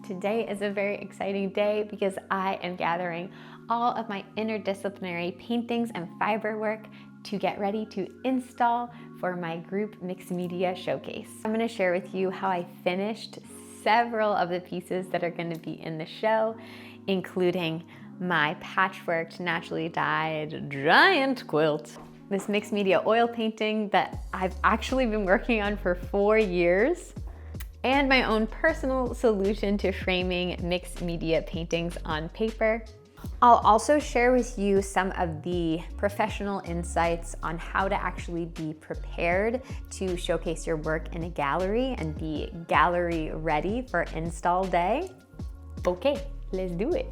Today is a very exciting day because I am gathering all of my interdisciplinary paintings and fiber work to get ready to install for my group mixed media showcase. I'm going to share with you how I finished several of the pieces that are going to be in the show, including my patchworked, naturally dyed giant quilt, this mixed media oil painting that I've actually been working on for 4 years, and my own personal solution to framing mixed media paintings on paper. I'll also share with you some of the professional insights on how to actually be prepared to showcase your work in a gallery and be gallery ready for install day. Okay, let's do it.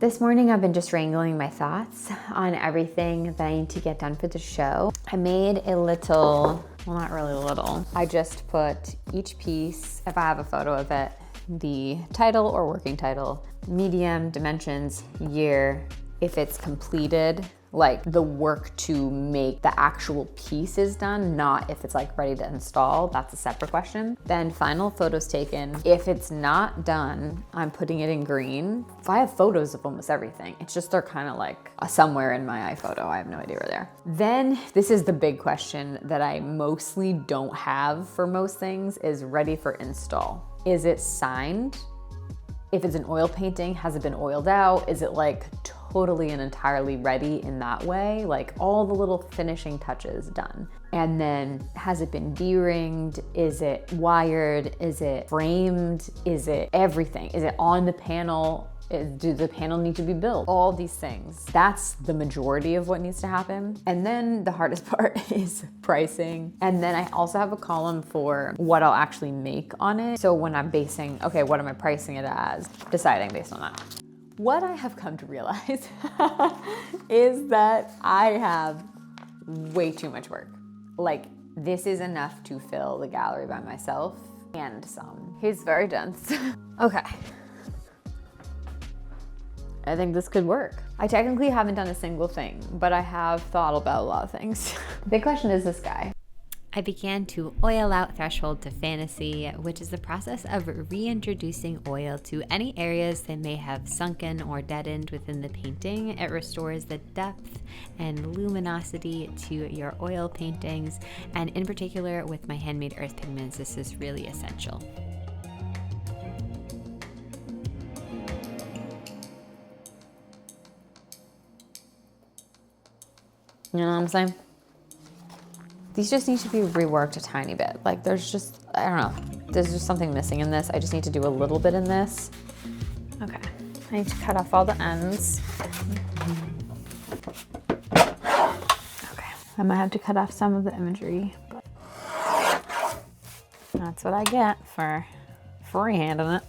This morning I've been just wrangling my thoughts on everything that I need to get done for the show. I made a little, well, not really little. I just put each piece, if I have a photo of it, the title or working title, medium, dimensions, year, if it's completed, like the work to make the actual piece is done, not if it's like ready to install. That's a separate question. Then final photos taken. If it's not done, I'm putting it in green. I have photos of almost everything. It's just they're kind of like somewhere in my iPhoto. I have no idea where they are. Then this is the big question that I mostly don't have for most things is ready for install. Is it signed? If it's an oil painting, has it been oiled out? Is it like totally and entirely ready in that way? Like all the little finishing touches done. And then has it been D-ringed? Is it wired? Is it framed? Is it everything? Is it on the panel? Do the panel need to be built? All these things. That's the majority of what needs to happen. And then the hardest part is pricing. And then I also have a column for what I'll actually make on it. So when I'm basing, okay, what am I pricing it as? Deciding based on that. What I have come to realize is that I have way too much work. Like this is enough to fill the gallery by myself and some. He's very dense. Okay. I think this could work. I technically haven't done a single thing, but I have thought about a lot of things. The big question is this guy. I began to oil out threshold to fantasy, which is the process of reintroducing oil to any areas that may have sunken or deadened within the painting. It restores the depth and luminosity to your oil paintings, and in particular with my handmade earth pigments, this is really essential. You know what I'm saying? These just need to be reworked a tiny bit. Like there's just, I don't know, there's just something missing in this. I just need to do a little bit in this. Okay, I need to cut off all the ends. Okay, I might have to cut off some of the imagery, but that's what I get for freehanding it.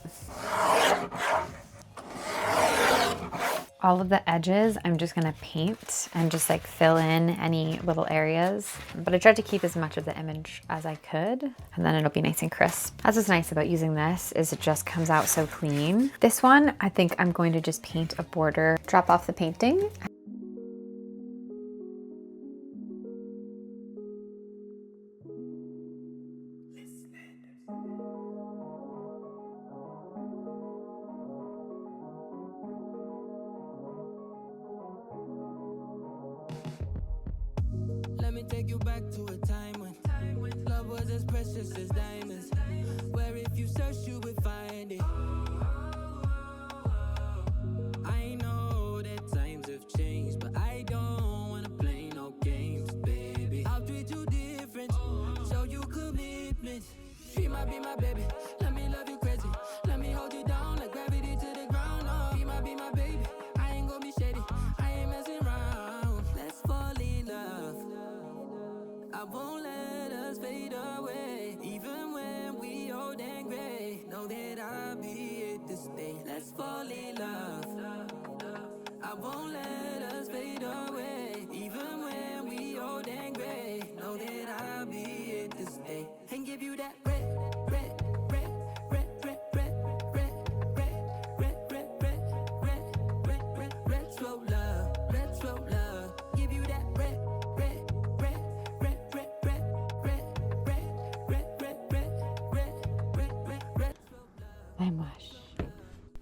All of the edges, I'm just gonna paint and just like fill in any little areas. But I tried to keep as much of the image as I could, and then it'll be nice and crisp. That's what's nice about using this, is it just comes out so clean. This one, I think I'm going to just paint a border, drop off the painting. Let me take you back to a time when love was as precious as diamonds, where if you search you would find it. I know that times have changed, but I don't wanna play no games, baby. I'll treat you different, show you commitment. She might be my baby, let me love you crazy. Let me hold you down like gravity to the ground. Oh, she might be my baby, I ain't gonna be shady, I ain't messing around. Let's fall in love, I won't let us fade away. Even when we old and gray, know that I'll be here to stay. Let's fall in love, I won't let us fade away. Even when we old and gray, know that I'll be here to stay. And give you that red, red, red, red, red, red, red, red, red, red, red, red, red, red, red, slow love, red, slow love. Give you that red, red, red, red, red, red, red, red, red, red, red, red, red, red, red, slow love. I'm mush.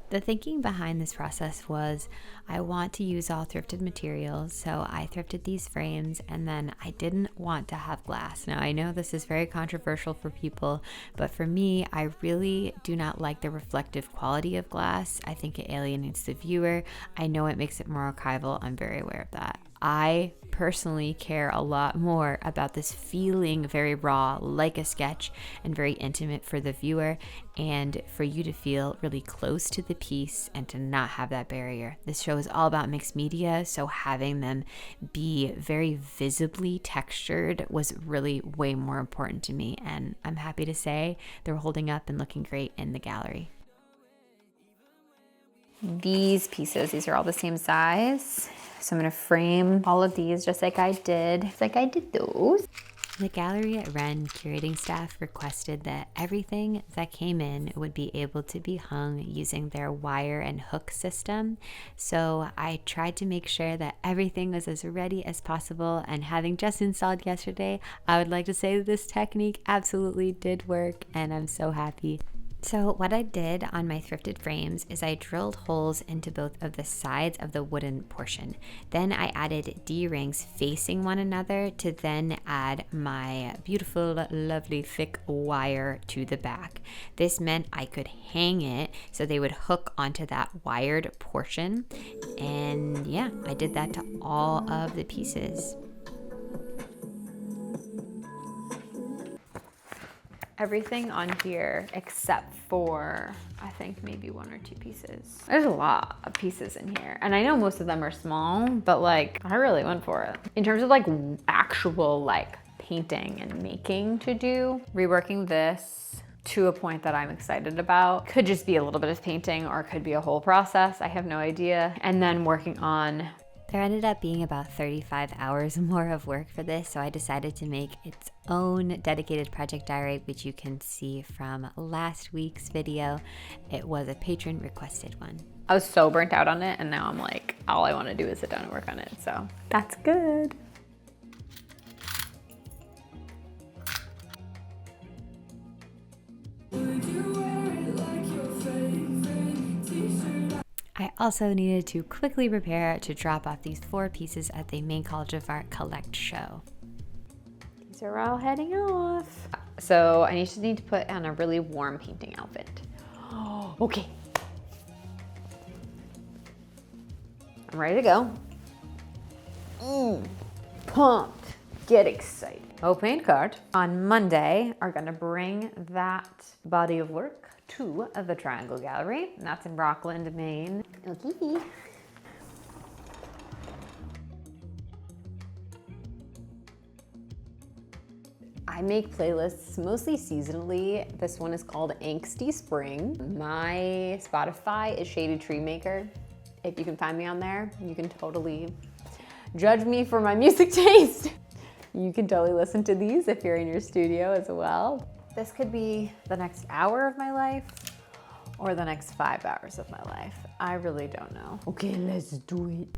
The thinking behind this process was I want to use all thrifted materials, so I thrifted these frames, and then I didn't want to have glass. Now, I know this is very controversial for people, but for me, I really do not like the reflective quality of glass. I think it alienates the viewer. I know it makes it more archival. I'm very aware of that. I personally care a lot more about this feeling very raw, like a sketch, and very intimate for the viewer, and for you to feel really close to the piece and to not have that barrier. This show is all about mixed media, so having them be very visibly textured was really way more important to me, and I'm happy to say they're holding up and looking great in the gallery. These pieces, these are all the same size. So I'm gonna frame all of these just like I did those. The gallery at Wren curating staff requested that everything that came in would be able to be hung using their wire and hook system. So I tried to make sure that everything was as ready as possible, and having just installed yesterday, I would like to say that this technique absolutely did work, and I'm so happy. So what I did on my thrifted frames is I drilled holes into both of the sides of the wooden portion. Then I added D-rings facing one another to then add my beautiful, lovely, thick wire to the back. This meant I could hang it so they would hook onto that wired portion. And yeah, I did that to all of the pieces. Everything on here except for, I think, maybe one or two pieces. There's a lot of pieces in here. And I know most of them are small, but like, I really went for it. In terms of like actual like painting and making to do, reworking this to a point that I'm excited about. Could just be a little bit of painting or it could be a whole process. I have no idea. And then working on There ended up being about 35 hours more of work for this, so I decided to make its own dedicated project diary, which you can see from last week's video. It was a patron requested one. I was so burnt out on it, and now I'm like, all I want to do is sit down and work on it, so that's good. I also needed to quickly prepare to drop off these 4 pieces at the Maine College of Art Collect show. These are all heading off. So I just need to put on a really warm painting outfit. Okay. I'm ready to go. Pumped. Get excited. Oh, paint card. On Monday, are gonna bring that body of work to the Triangle Gallery. And that's in Rockland, Maine. Okay. I make playlists mostly seasonally. This one is called Angsty Spring. My Spotify is Shaded Tree Maker. If you can find me on there, you can totally judge me for my music taste. You can totally listen to these if you're in your studio as well. This could be the next hour of my life or the next 5 hours of my life. I really don't know. Okay, let's do it.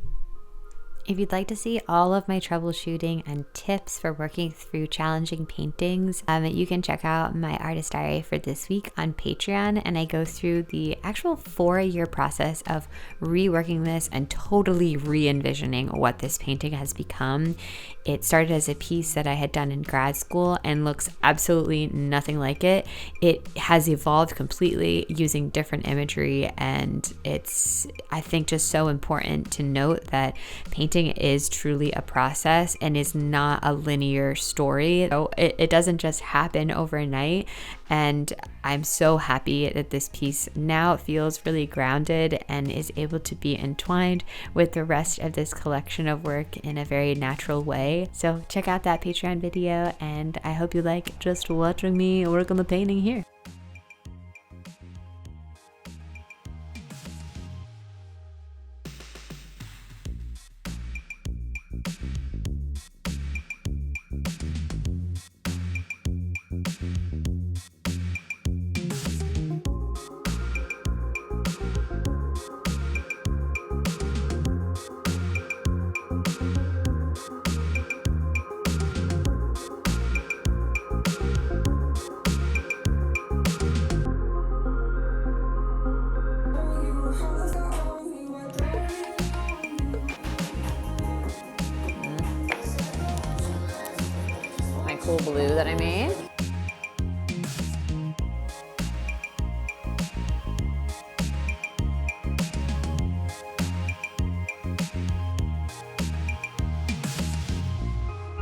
If you'd like to see all of my troubleshooting and tips for working through challenging paintings, you can check out my artist diary for this week on Patreon, and I go through the actual 4-year process of reworking this and totally re-envisioning what this painting has become. It started as a piece that I had done in grad school and looks absolutely nothing like it. It has evolved completely using different imagery, and it's, I think, just so important to note that painting is truly a process and is not a linear story. So it doesn't just happen overnight, and I'm so happy that this piece now feels really grounded and is able to be entwined with the rest of this collection of work in a very natural way. So check out that Patreon video, and I hope you like just watching me work on the painting here. cool blue that I made.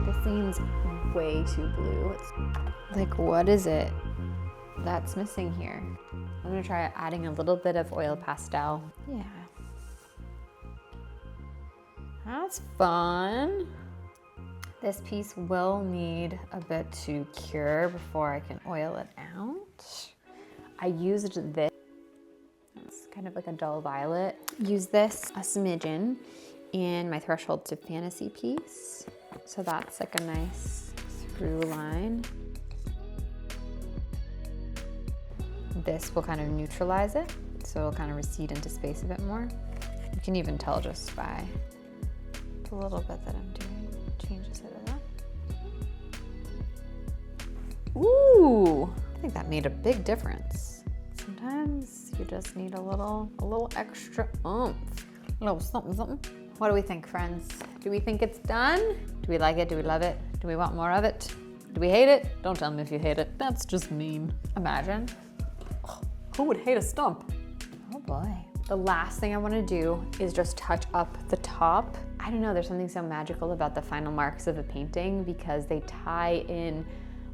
This seems way too blue. Like, what is it that's missing here? I'm gonna try adding a little bit of oil pastel. Yeah. That's fun. This piece will need a bit to cure before I can oil it out. I used this, it's kind of like a dull violet. Use this a smidgen in my Threshold to Fantasy piece. So that's like a nice through line. This will kind of neutralize it, so it'll kind of recede into space a bit more. You can even tell just by the little bit that I'm doing. Changes it a lot. Ooh, I think that made a big difference. Sometimes you just need a little extra oomph, a little something, something. What do we think, friends? Do we think it's done? Do we like it? Do we love it? Do we want more of it? Do we hate it? Don't tell me if you hate it. That's just mean. Imagine. Who would hate a stump? Oh boy. The last thing I want to do is just touch up the top. I don't know, there's something so magical about the final marks of a painting because they tie in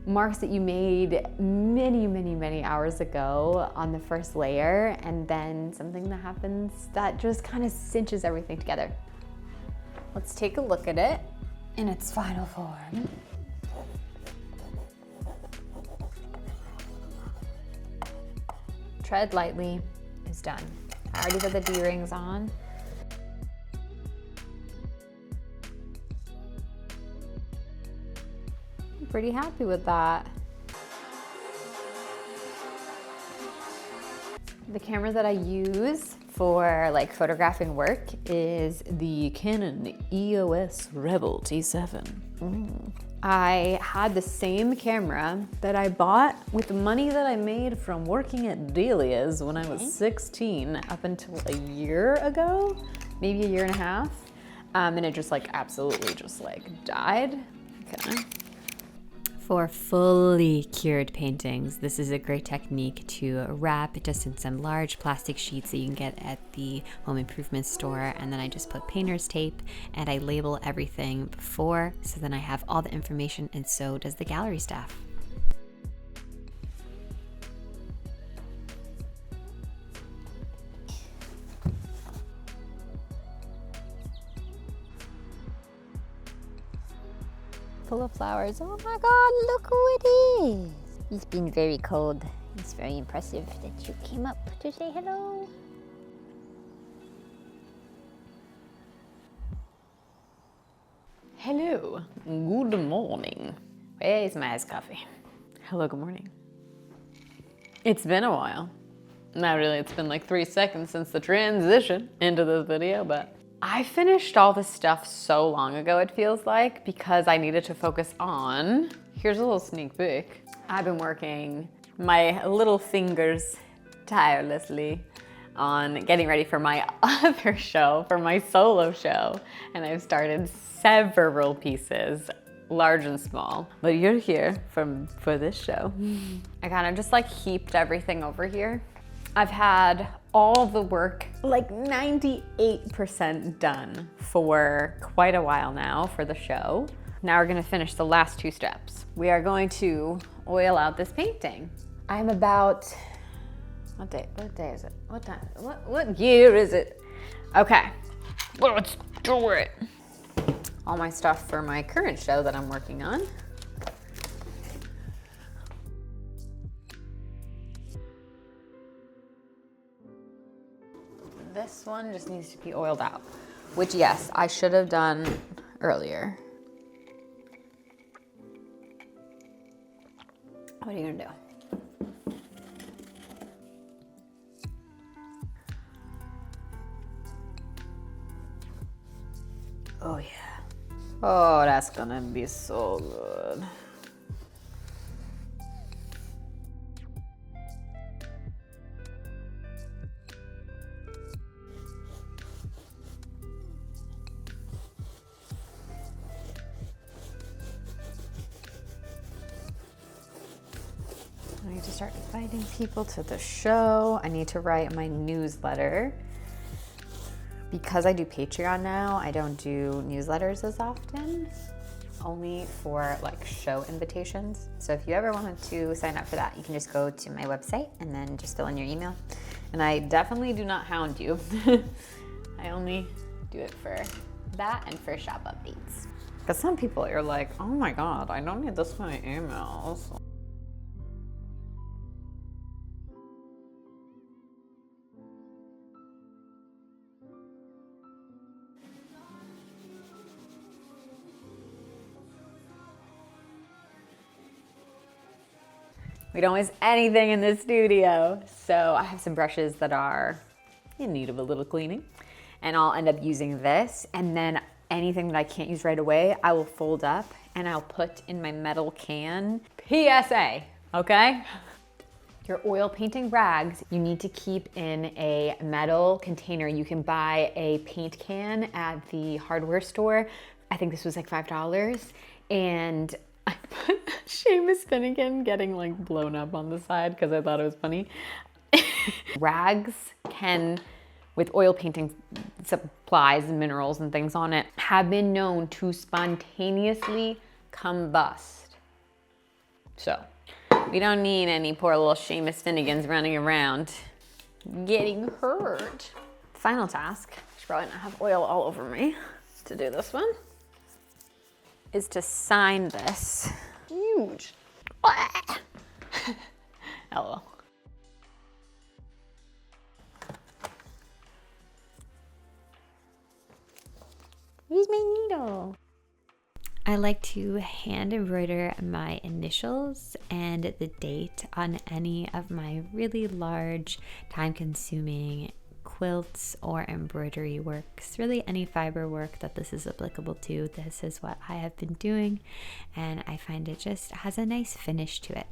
marks that you made many, many, many hours ago on the first layer, and then something that happens that just kind of cinches everything together. Let's take a look at it in its final form. Tread lightly is done. I already put the D-rings on. I'm pretty happy with that. The camera that I use for like photographing work is the Canon EOS Rebel T7. I had the same camera that I bought with the money that I made from working at Delia's when I was 16 up until a year ago, maybe a year and a half. And it just like absolutely just like died. Okay. For fully cured paintings, this is a great technique to wrap just in some large plastic sheets that you can get at the home improvement store, and then I just put painter's tape and I label everything before, so then I have all the information, and so does the gallery staff. Full of flowers. Oh my God, look who it is. It's been very cold. It's very impressive that you came up to say hello. Hello, good morning. Where's my iced coffee? Hello, good morning. It's been a while. Not really, it's been like 3 seconds since the transition into this video, but I finished all this stuff so long ago, it feels like, because I needed to focus on, here's a little sneak peek. I've been working my little fingers tirelessly on getting ready for my other show, for my solo show. And I've started several pieces, large and small, but you're here for this show. I kind of just like heaped everything over here. I've had all the work, like 98% done for quite a while now for the show. Now we're gonna finish the last 2 steps. We are going to oil out this painting. I'm about, what day is it? What time? What year is it? Okay, let's do it. All my stuff for my current show that I'm working on. This one just needs to be oiled out, which yes, I should have done earlier. What are you gonna do? Oh yeah. Oh, that's gonna be so good. start inviting people to the show. I need to write my newsletter. Because I do Patreon now, I don't do newsletters as often, only for like show invitations. So if you ever wanted to sign up for that, you can just go to my website and then just fill in your email. And I definitely do not hound you. I only do it for that and for shop updates. Because some people are like, oh my God, I don't need this many emails. We don't waste anything in this studio. So I have some brushes that are in need of a little cleaning, and I'll end up using this. And then anything that I can't use right away, I will fold up and I'll put in my metal can. PSA, okay? Your oil painting rags, you need to keep in a metal container. You can buy a paint can at the hardware store. I think this was like $5. And I put Seamus Finnegan getting like blown up on the side because I thought it was funny. Rags can, with oil painting supplies and minerals and things on it, have been known to spontaneously combust. So we don't need any poor little Seamus Finnegans running around getting hurt. Final task, I should probably not have oil all over me to do this one, is to sign this. Huge. LOL. Use my needle. I like to hand embroider my initials and the date on any of my really large, time-consuming quilts or embroidery works, really any fiber work that this is applicable to. This is what I have been doing, and I find it just has a nice finish to it.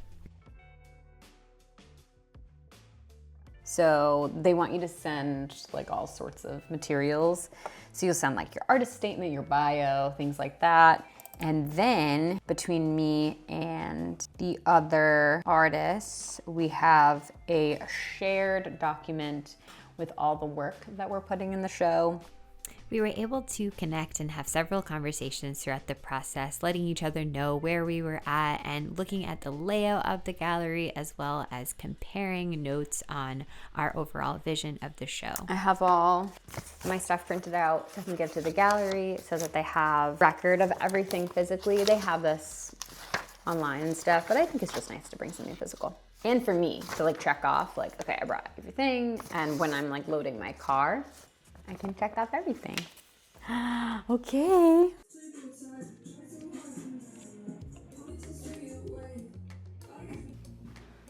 So they want you to send like all sorts of materials. So you'll send like your artist statement, your bio, things like that. And then between me and the other artists, we have a shared document with all the work that we're putting in the show. We were able to connect and have several conversations throughout the process, letting each other know where we were at and looking at the layout of the gallery, as well as comparing notes on our overall vision of the show. I have all my stuff printed out so I can give to the gallery so that they have record of everything physically. They have this online and stuff, but I think it's just nice to bring something physical. And for me to like check off, like, okay, I brought everything. And when I'm like loading my car, I can check off everything. Okay.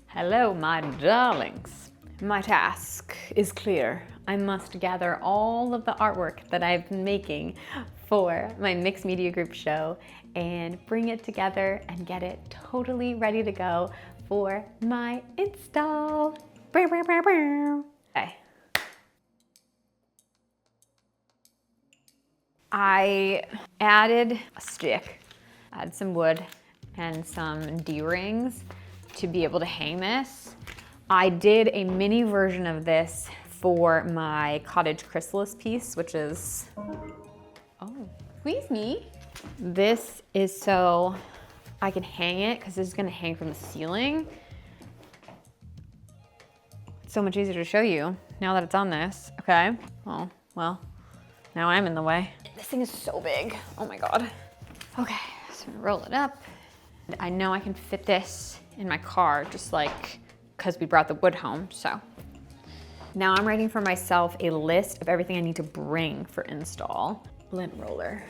Hello, my darlings. My task is clear. I must gather all of the artwork that I've been making for my mixed media group show and bring it together and get it totally ready to go for my install. Okay. I added a stick, add some wood and some D-rings to be able to hang this. I did a mini version of this for my cottage chrysalis piece, which is, oh, squeeze me. This is so I can hang it because this is gonna hang from the ceiling. It's so much easier to show you now that it's on this, okay? Oh, well, now I'm in the way. This thing is so big, oh my God. Okay, so roll it up. I know I can fit this in my car just like, because we brought the wood home, so. Now I'm writing for myself a list of everything I need to bring for install. Lint roller.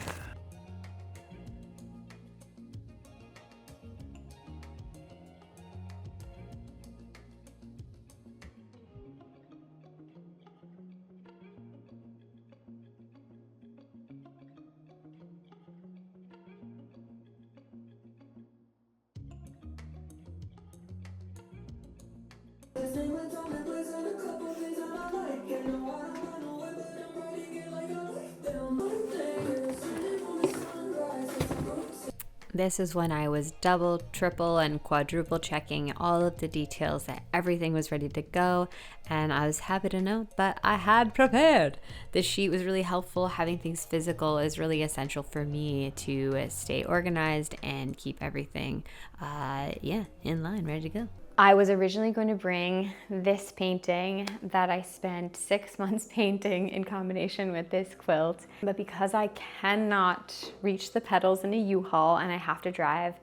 This is when I was double, triple, and quadruple checking all of the details that everything was ready to go. And I was happy to note that I had prepared. This sheet was really helpful. Having things physical is really essential for me to stay organized and keep everything, in line, ready to go. I was originally going to bring this painting that I spent 6 months painting in combination with this quilt, but because I cannot reach the petals in a U-Haul and I have to drive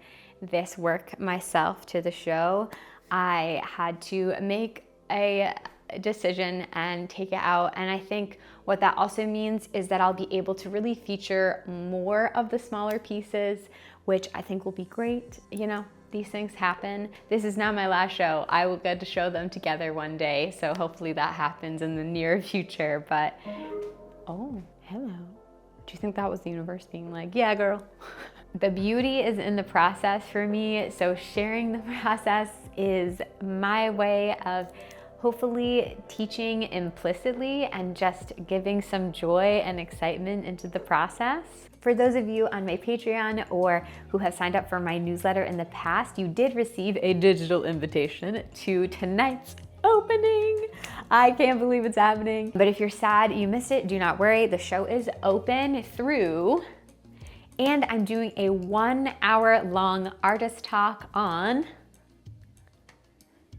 this work myself to the show, I had to make a decision and take it out. And I think what that also means is that I'll be able to really feature more of the smaller pieces, which I think will be great. You know, these things happen. This is not my last show. I will get to show them together one day, so hopefully that happens in the near future. But, oh, hello. Do you think that was the universe being like, yeah, girl? The beauty is in the process for me, so sharing the process is my way of hopefully teaching implicitly and just giving some joy and excitement into the process. For those of you on my Patreon or who have signed up for my newsletter in the past, you did receive a digital invitation to tonight's opening. I can't believe it's happening. But if you're sad you missed it, do not worry. The show is open through, and I'm doing a 1 hour long artist talk on.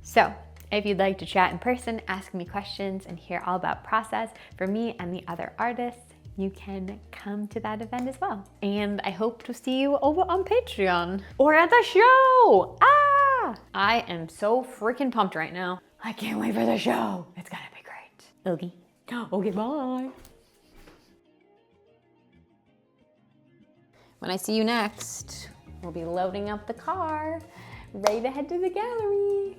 So if you'd like to chat in person, ask me questions, and hear all about process for me and the other artists, you can come to that event as well. And I hope to see you over on Patreon or at the show. I am so freaking pumped right now. I can't wait for the show. It's gonna be great. Okay, bye. When I see you next, we'll be loading up the car, ready to head to the gallery.